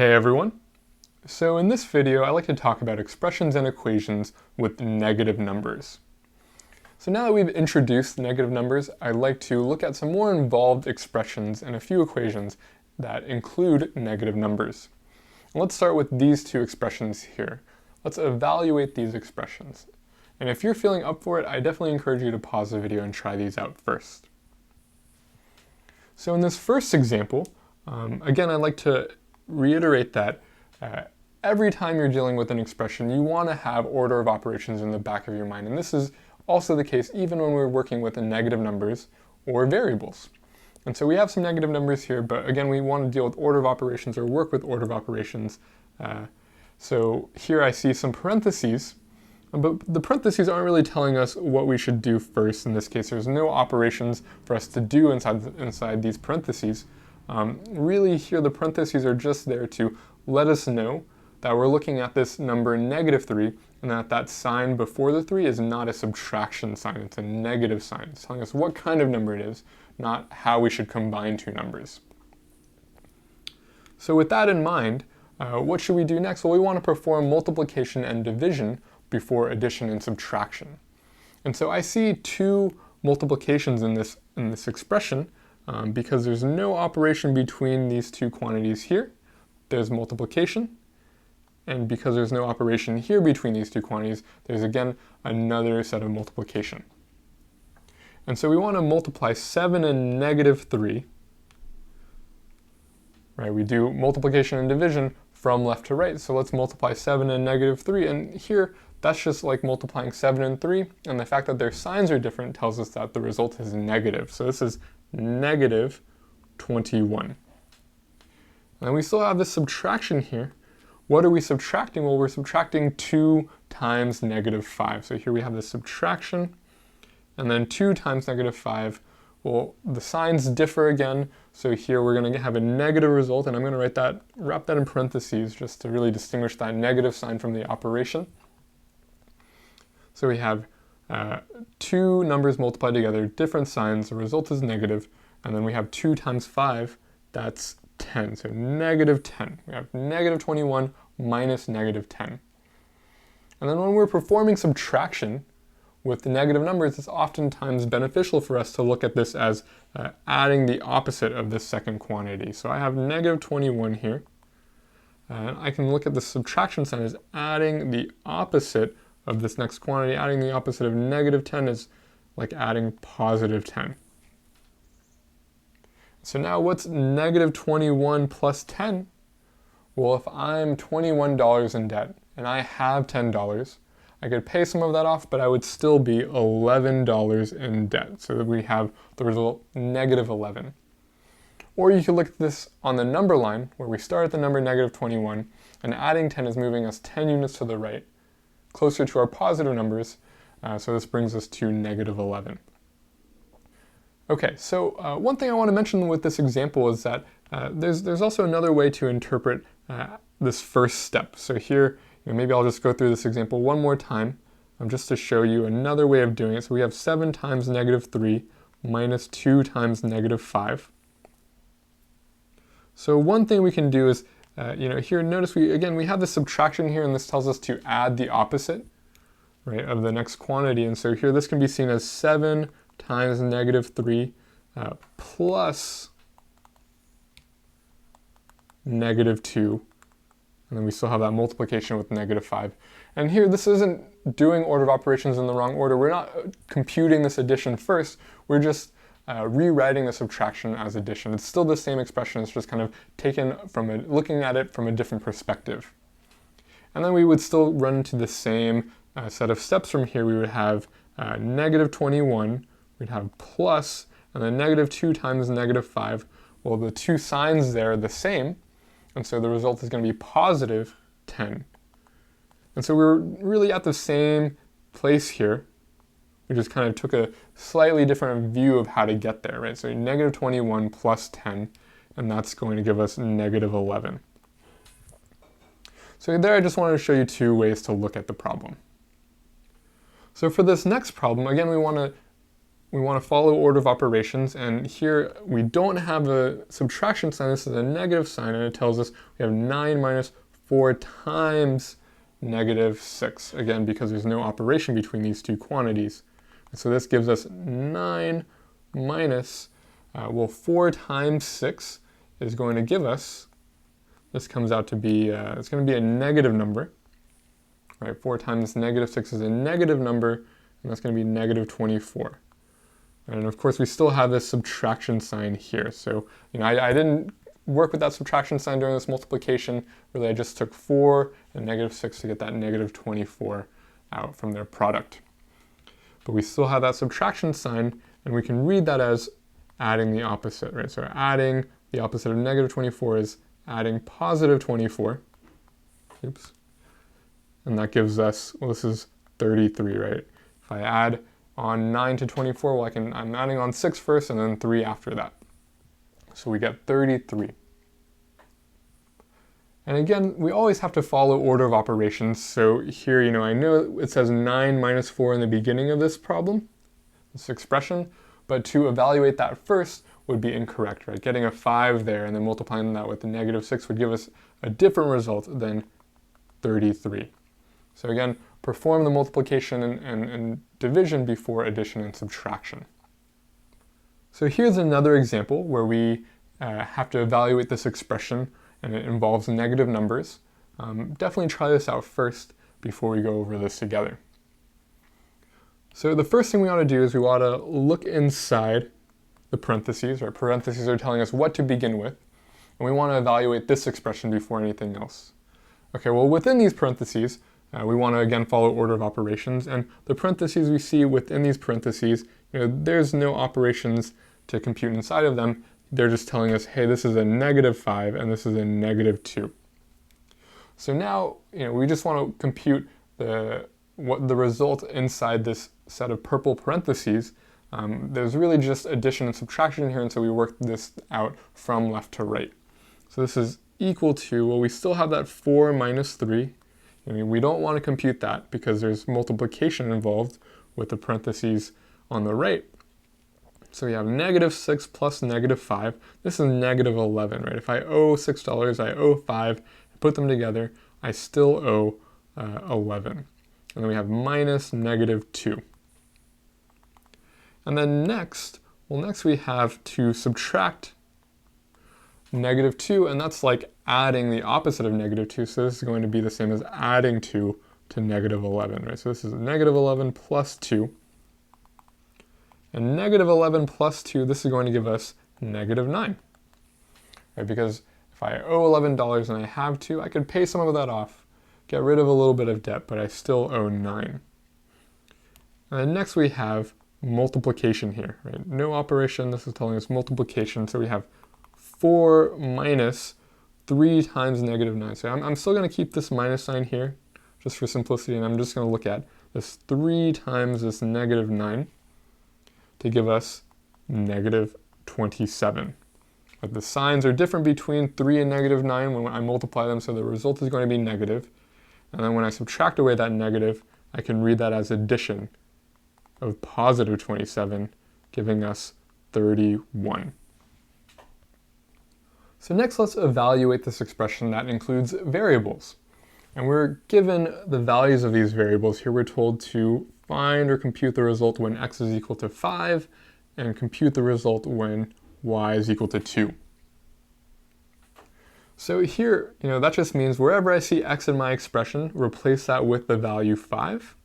Hey everyone! So in this video, I like to talk about expressions and equations with negative numbers. So now that we've introduced negative numbers, I'd like to look at some more involved expressions and a few equations that include negative numbers. And let's start with these two expressions here. Let's evaluate these expressions. And if you're feeling up for it, I definitely encourage you to pause the video and try these out first. So in this first example, again, I'd like to reiterate that every time you're dealing with an expression, you want to have order of operations in the back of your mind. And this is also the case even when we're working with negative numbers or variables. And so we have some negative numbers here, but again, we want to deal with order of operations or work with order of operations. So here I see some parentheses, but the parentheses aren't really telling us what we should do first. In this case, there's no operations for us to do inside these parentheses. Really here, the parentheses are just there to let us know that we're looking at this number -3 and that sign before the 3 is not a subtraction sign, it's a negative sign. It's telling us what kind of number it is, not how we should combine two numbers. So with that in mind, what should we do next? Well, we want to perform multiplication and division before addition and subtraction. And so I see two multiplications in this expression. Because there's no operation between these two quantities here, there's multiplication. And because there's no operation here between these two quantities, there's again another set of multiplication. And so we want to multiply 7 and -3. Right, we do multiplication and division from left to right, so let's multiply 7 and -3. And here, that's just like multiplying 7 and 3, and the fact that their signs are different tells us that the result is negative. So this is -21. And then we still have this subtraction here. What are we subtracting? Well, we're subtracting 2 times -5. So here we have the subtraction, and then 2 times -5. Well, the signs differ again, so here we're going to have a negative result, and I'm going to wrap that in parentheses just to really distinguish that negative sign from the operation. So we have two numbers multiplied together, different signs, the result is negative, and then we have 2 times 5, that's 10, so -10. We have -21 minus -10. And then when we're performing subtraction with the negative numbers, it's oftentimes beneficial for us to look at this as adding the opposite of this second quantity. So I have -21 here, and I can look at the subtraction sign as adding the opposite of this next quantity. Adding the opposite of -10 is like adding +10. So now what's -21 plus 10? Well, if I'm $21 in debt and I have $10, I could pay some of that off, but I would still be $11 in debt. So that we have the result -11. Or you could look at this on the number line where we start at the number -21 and adding 10 is moving us 10 units to the right, closer to our positive numbers, so this brings us to -11. Okay, so one thing I want to mention with this example is that there's also another way to interpret this first step. So here, maybe I'll just go through this example one more time, just to show you another way of doing it. So we have 7 times -3 minus 2 times -5. So one thing we can do is here, notice we have the subtraction here, and this tells us to add the opposite, right, of the next quantity. And so here, this can be seen as 7 times -3 plus -2. And then we still have that multiplication with -5. And here, this isn't doing order of operations in the wrong order. We're not computing this addition first. We're just rewriting the subtraction as addition. It's still the same expression, it's just kind of taken from looking at it from a different perspective. And then we would still run into the same set of steps from here. We would have -21, we'd have plus, and then -2 times -5. Well, the two signs there are the same, and so the result is going to be +10. And so we're really at the same place here. We just kind of took a slightly different view of how to get there, right? So -21 plus 10, and that's going to give us -11. So there I just wanted to show you two ways to look at the problem. So for this next problem, again, we want to we want to follow order of operations, and here we don't have a subtraction sign, this is a negative sign, and it tells us we have 9 minus 4 times negative 6, again because there's no operation between these two quantities. And so this gives us 9 minus, 4 times 6 is going to give us, this comes out to be, it's going to be a negative number, right? 4 times negative 6 is a negative number, and that's going to be negative 24. And of course, we still have this subtraction sign here. So, I didn't work with that subtraction sign during this multiplication. Really, I just took 4 and negative 6 to get that negative 24 out from their product. But we still have that subtraction sign, and we can read that as adding the opposite, right? So adding the opposite of negative 24 is adding positive 24. Oops. And that gives us, well, this is 33, right? If I add on 9 to 24, well, I'm adding on 6 first and then 3 after that. So we get 33. And again, we always have to follow order of operations. So here, I know it says 9 minus 4 in the beginning of this problem, this expression, but to evaluate that first would be incorrect, right? Getting a 5 there and then multiplying that with the negative 6 would give us a different result than 33. So again, perform the multiplication and division before addition and subtraction. So here's another example where we have to evaluate this expression, and it involves negative numbers. Definitely try this out first before we go over this together. So the first thing we ought to do is we ought to look inside the parentheses, right? Parentheses are telling us what to begin with, and we want to evaluate this expression before anything else. Okay, well within these parentheses, we want to again follow order of operations, and the parentheses we see within these parentheses, there's no operations to compute inside of them. They're just telling us, hey, this is a negative 5 and this is a negative 2. So now, we just want to compute the result inside this set of purple parentheses. There's really just addition and subtraction here, and so we work this out from left to right. So this is equal to, well, we still have that 4 minus 3. We don't want to compute that because there's multiplication involved with the parentheses on the right. So we have negative 6 plus negative 5. This is negative 11, right? If I owe $6, I owe 5. Put them together, I still owe 11. And then we have minus negative 2. And then next we have to subtract negative 2, and that's like adding the opposite of negative 2, so this is going to be the same as adding 2 to negative 11, right? So this is negative 11 plus 2. And negative 11 plus 2, this is going to give us negative 9, right? Because if I owe $11 and I have 2, I could pay some of that off, get rid of a little bit of debt, but I still owe 9. And then next we have multiplication here, right? No operation, this is telling us multiplication, so we have 4 minus 3 times negative 9. So I'm still going to keep this minus sign here, just for simplicity, and I'm just going to look at this 3 times this negative 9 to give us negative 27. But the signs are different between 3 and negative 9 when I multiply them, so the result is going to be negative. And then when I subtract away that negative, I can read that as addition of positive 27, giving us 31. So next, let's evaluate this expression that includes variables. And we're given the values of these variables. Here we're told to find or compute the result when x is equal to 5 and compute the result when y is equal to 2. So here, that just means wherever I see x in my expression, replace that with the value 5.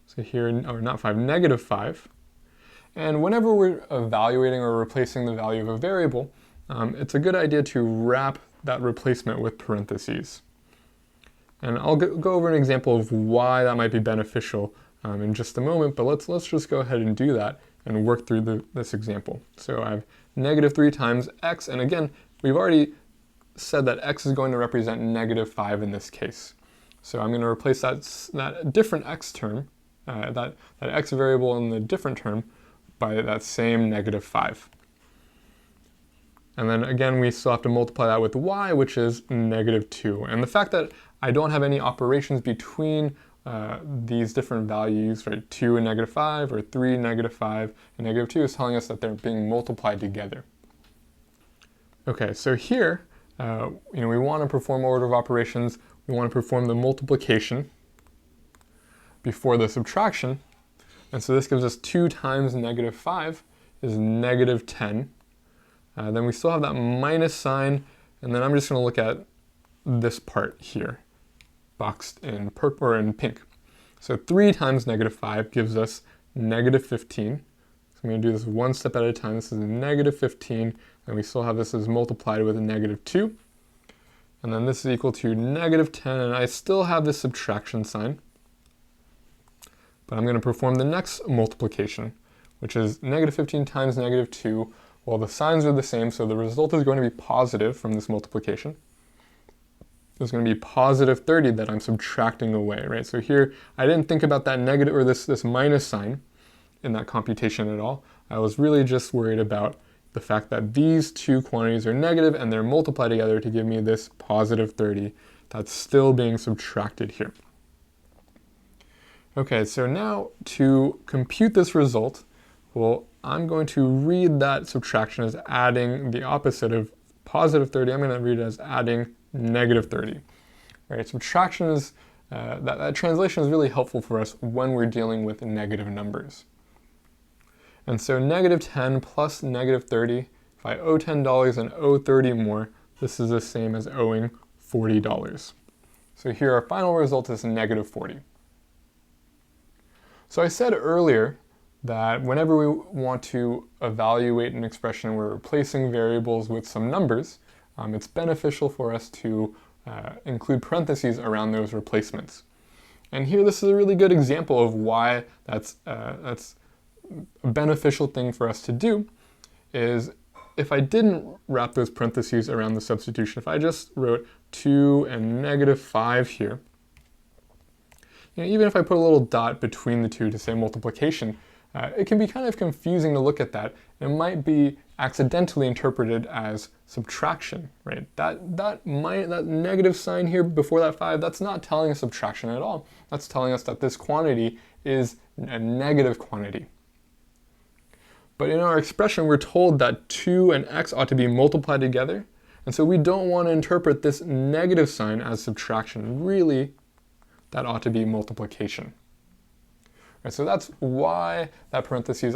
So here, or not 5, negative 5. And whenever we're evaluating or replacing the value of a variable, it's a good idea to wrap that replacement with parentheses. And I'll go over an example of why that might be beneficial in just a moment, but let's just go ahead and do that and work through this example. So I have negative 3 times x, and again, we've already said that x is going to represent negative 5 in this case. So I'm going to replace that different x term, that x variable in the different term, by that same negative 5. And then again, we still have to multiply that with y, which is negative 2. And the fact that I don't have any operations between these different values, right? 2 and -5, or 3, -5, and -2 is telling us that they're being multiplied together. Okay, so here, we want to perform order of operations. We want to perform the multiplication before the subtraction. And so this gives us 2 times -5 is -10. Then we still have that minus sign, and then I'm just going to look at this part here, boxed in purple or in pink. So 3 times -5 gives us -15. So I'm going to do this one step at a time. This is -15, and we still have this as multiplied with a -2. And then this is equal to -10, and I still have this subtraction sign. But I'm going to perform the next multiplication, which is -15 times -2. Well, the signs are the same, so the result is going to be positive from this multiplication. There's going to be positive 30 that I'm subtracting away, right? So here, I didn't think about that negative or this minus sign in that computation at all. I was really just worried about the fact that these two quantities are negative and they're multiplied together to give me this positive 30 that's still being subtracted here. Okay, so now to compute this result, well, I'm going to read that subtraction as adding the opposite of positive 30. I'm going to read it as adding -30. Right? Subtraction is, that translation is really helpful for us when we're dealing with negative numbers. And so -10 plus -30, if I owe $10 and owe 30 more, this is the same as owing $40. So here our final result is -40. So I said earlier that whenever we want to evaluate an expression and we're replacing variables with some numbers, it's beneficial for us to include parentheses around those replacements. And here this is a really good example of why that's a beneficial thing for us to do, is if I didn't wrap those parentheses around the substitution, if I just wrote 2 and -5 here, even if I put a little dot between the two to say multiplication, it can be kind of confusing to look at that. It might be accidentally interpreted as subtraction, right? That negative sign here before that 5, that's not telling us subtraction at all. That's telling us that this quantity is a negative quantity. But in our expression, we're told that 2 and x ought to be multiplied together, and so we don't want to interpret this negative sign as subtraction. Really, that ought to be multiplication. Right, so that's why that parentheses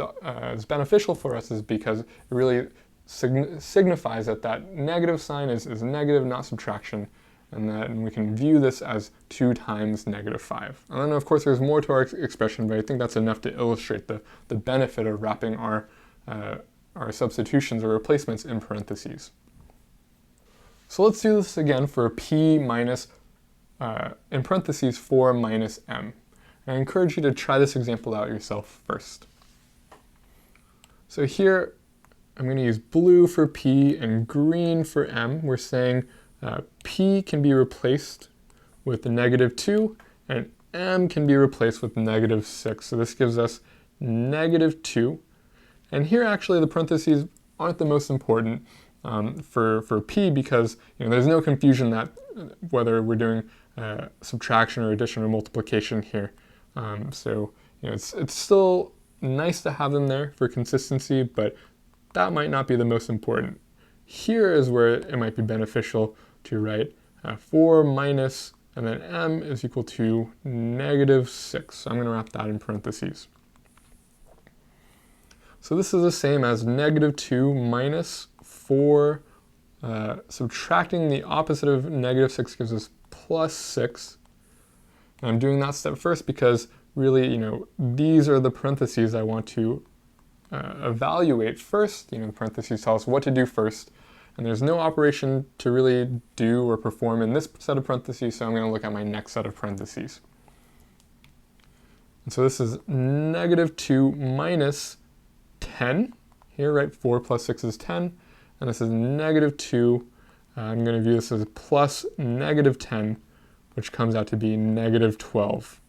is beneficial for us, is because it really signifies that that negative sign is negative, not subtraction, and that we can view this as 2 times -5. And then of course there's more to our expression, but I think that's enough to illustrate the benefit of wrapping our substitutions or replacements in parentheses. So let's do this again for p minus, in parentheses, 4 minus m. I encourage you to try this example out yourself first. So here, I'm going to use blue for p and green for m. We're saying p can be replaced with the -2, and m can be replaced with -6. So this gives us -2. And here actually the parentheses aren't the most important for p, because there's no confusion that whether we're doing subtraction or addition or multiplication here. So it's still nice to have them there for consistency, but that might not be the most important. Here is where it might be beneficial to write 4 minus, and then m is equal to -6. So I'm going to wrap that in parentheses. So this is the same as -2 minus 4, subtracting the opposite of -6 gives us +6. And I'm doing that step first because really, these are the parentheses I want to evaluate first. The parentheses tell us what to do first, and there's no operation to really do or perform in this set of parentheses, so I'm going to look at my next set of parentheses. And so this is -2 minus 10. Here, right, 4 plus 6 is 10, and this is -2. I'm going to view this as plus -10, which comes out to be -12.